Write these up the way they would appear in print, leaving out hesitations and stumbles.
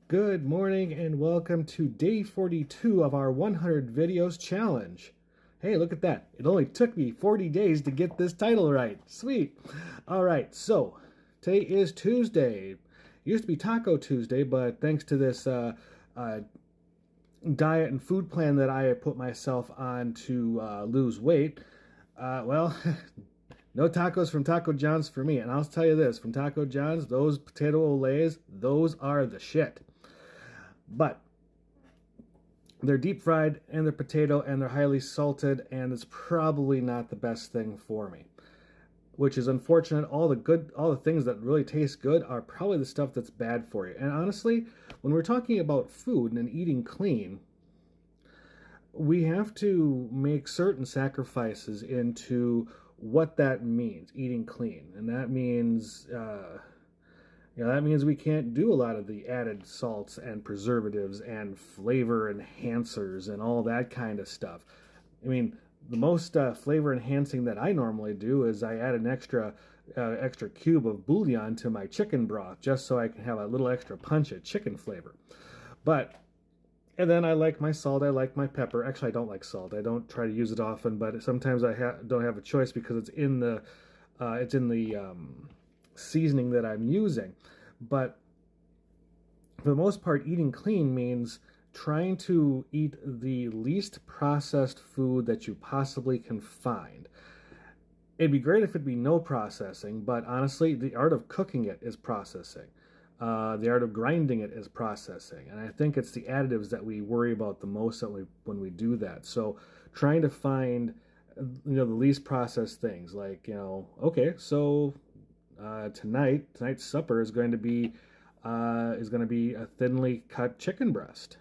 Good morning and welcome to day 42 of our 100 videos challenge. Hey, look at that. It only took me 40 days to get this title right. Sweet. All right, so today is Tuesday. It used to be Taco Tuesday, but thanks to this diet and food plan that I put myself on to lose weight, well, no tacos from Taco John's for me. And I'll tell you this, from Taco John's, those potato olays, those are the shit. But they're deep fried and they're potato and they're highly salted, and it's probably not the best thing for me, which is unfortunate. All the things that really taste good are probably the stuff that's bad for you. And honestly, when we're talking about food and eating clean, we have to make certain sacrifices into what that means, eating clean. And that means that means we can't do a lot of the added salts and preservatives and flavor enhancers and all that kind of stuff. I mean, the most flavor enhancing that I normally do is I add an extra cube of bouillon to my chicken broth just so I can have a little extra punch of chicken flavor. And then I like my salt, I like my pepper. Actually, I don't like salt. I don't try to use it often, but sometimes I don't have a choice because it's in the seasoning that I'm using. But for the most part, eating clean means trying to eat the least processed food that you possibly can find. It'd be great if it'd be no processing, but honestly, the art of cooking it is processing. The art of grinding it is processing. And I think it's the additives that we worry about the most when we do that. So trying to find the least processed things, like, okay, so tonight's supper is going to be a thinly cut chicken breast.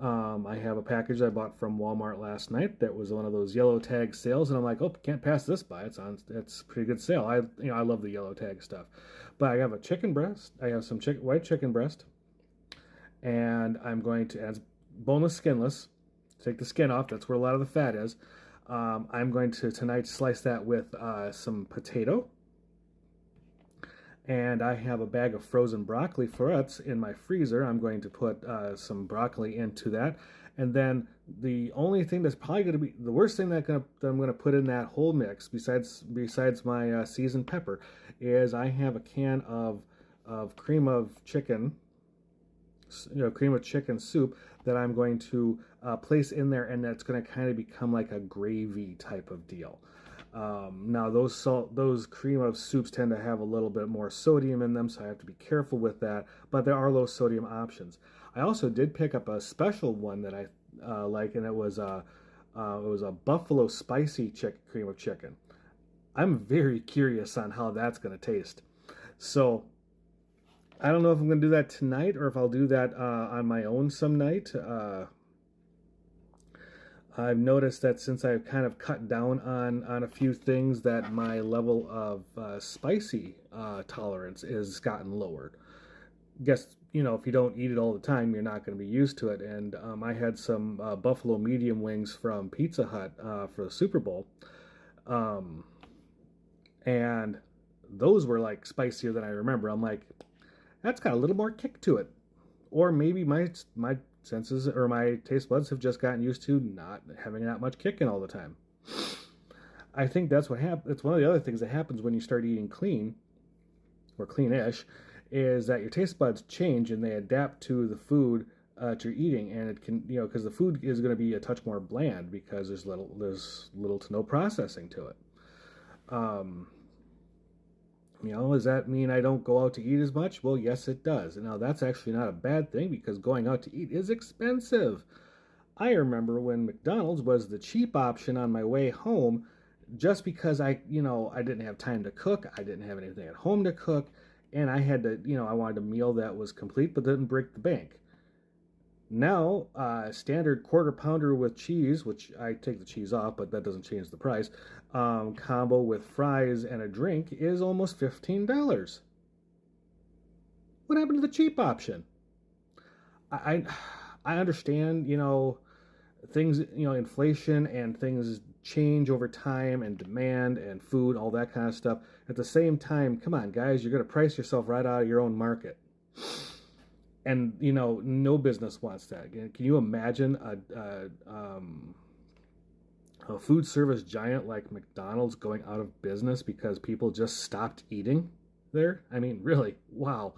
I have a package I bought from Walmart last night that was one of those yellow tag sales, and I'm like, oh, can't pass this by. It's a pretty good sale. I love the yellow tag stuff. But I have a chicken breast. I have some white chicken breast, and I'm going to add boneless, skinless. Take the skin off. That's where a lot of the fat is. I'm going to tonight slice that with some potato. And I have a bag of frozen broccoli florets in my freezer. I'm going to put some broccoli into that. And then the only thing that's probably going to be the worst thing that I'm going to put in that whole mix, besides my seasoned pepper, is I have a can of cream of chicken, cream of chicken soup that I'm going to place in there, and that's going to kind of become like a gravy type of deal. Now those cream of soups tend to have a little bit more sodium in them, so I have to be careful with that, but there are low sodium options. I also did pick up a special one that I like, and it was a buffalo spicy cream of chicken. I'm very curious on how that's going to taste. So I don't know if I'm going to do that tonight or if I'll do that on my own some night. I've noticed that since I've kind of cut down on a few things, that my level of spicy tolerance has gotten lowered. Guess, if you don't eat it all the time, you're not going to be used to it. And I had some buffalo medium wings from Pizza Hut for the Super Bowl. And those were like spicier than I remember. I'm like, that's got a little more kick to it. Or maybe my senses or my taste buds have just gotten used to not having that much kick in all the time. I think that's what happens. It's one of the other things that happens when you start eating clean or clean-ish, is that your taste buds change and they adapt to the food that you're eating, and it can, because the food is going to be a touch more bland because there's little to no processing to it. Does that mean I don't go out to eat as much? Well, yes, it does. Now, that's actually not a bad thing because going out to eat is expensive. I remember when McDonald's was the cheap option on my way home, just because I didn't have time to cook. I didn't have anything at home to cook, and I had to, I wanted a meal that was complete but didn't break the bank. Now, standard quarter pounder with cheese, which I take the cheese off, but that doesn't change the price, combo with fries and a drink is almost $15. What happened to the cheap option? I understand, things, inflation and things change over time, and demand and food, all that kind of stuff. At the same time, come on, guys, you're going to price yourself right out of your own market. And no business wants that. Can you imagine a food service giant like McDonald's going out of business because people just stopped eating there? I mean, really, wow.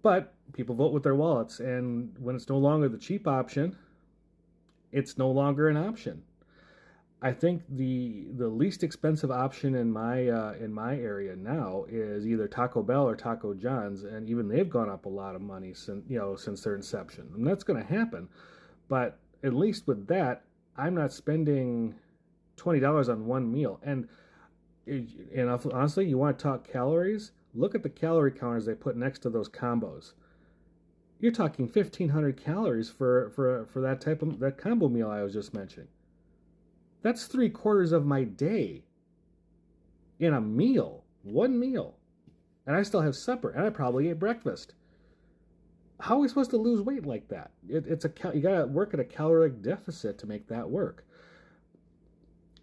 But people vote with their wallets, and when it's no longer the cheap option, it's no longer an option. I think the least expensive option in my area now is either Taco Bell or Taco John's, and even they've gone up a lot of money since their inception, and that's going to happen. But at least with that, I'm not spending $20 on one meal. And honestly, you want to talk calories? Look at the calorie counters they put next to those combos. You're talking 1,500 calories for that combo meal I was just mentioning. That's 3/4 of my day in a meal, one meal. And I still have supper, and I probably ate breakfast. How are we supposed to lose weight like that? You gotta work at a caloric deficit to make that work.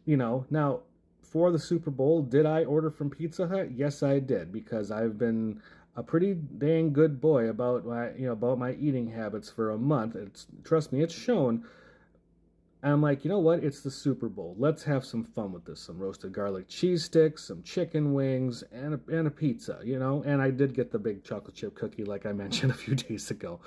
Now for the Super Bowl, did I order from Pizza Hut? Yes, I did, because I've been a pretty dang good boy about my eating habits for a month. Trust me, it's shown. And I'm like, you know what? It's the Super Bowl. Let's have some fun with this. Some roasted garlic cheese sticks, some chicken wings, and a pizza, And I did get the big chocolate chip cookie, like I mentioned a few days ago.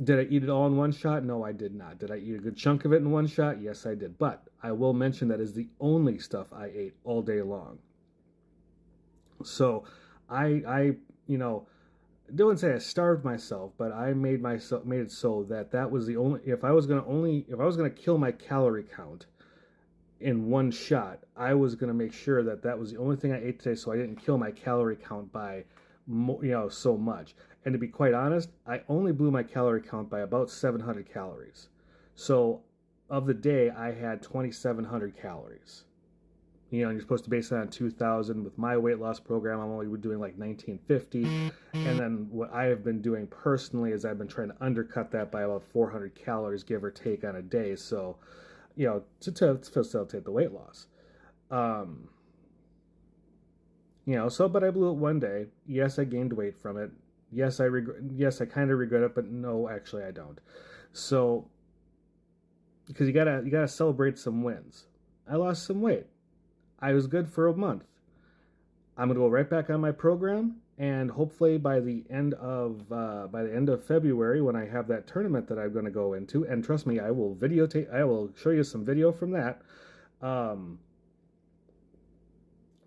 Did I eat it all in one shot? No, I did not. Did I eat a good chunk of it in one shot? Yes, I did. But I will mention that is the only stuff I ate all day long. So I don't say I starved myself, but I made it so that was the only. If I was gonna kill my calorie count in one shot, I was gonna make sure that was the only thing I ate today, so I didn't kill my calorie count by so much. And to be quite honest, I only blew my calorie count by about 700 calories. So of the day, I had 2,700 calories. And you're supposed to base it on 2,000. With my weight loss program, I'm only doing like 1,950. And then what I have been doing personally is I've been trying to undercut that by about 400 calories, give or take, on a day. So, to facilitate the weight loss. But I blew it one day. Yes, I gained weight from it. Yes, I kind of regret it, but no, actually I don't. So, because you gotta celebrate some wins. I lost some weight. I was good for a month. I'm gonna go right back on my program, and hopefully by the end of February, when I have that tournament that I'm gonna go into, and trust me, I will show you some video from that.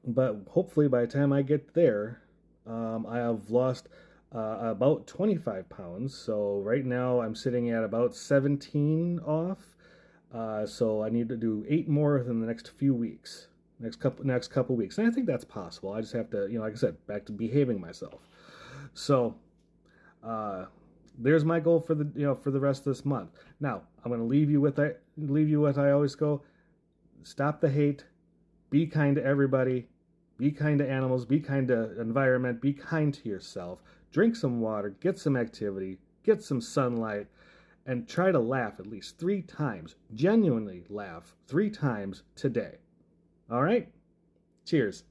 But hopefully by the time I get there, I have lost about 25 pounds. So right now I'm sitting at about 17 off. So I need to do 8 more in the next few weeks. Next couple weeks. And I think that's possible. I just have to, like I said, back to behaving myself. So there's my goal for the rest of this month. Now, I'm going to leave you with I always go. Stop the hate. Be kind to everybody. Be kind to animals. Be kind to environment. Be kind to yourself. Drink some water. Get some activity. Get some sunlight. And try to laugh at least 3 times. Genuinely laugh 3 times today. All right? Cheers.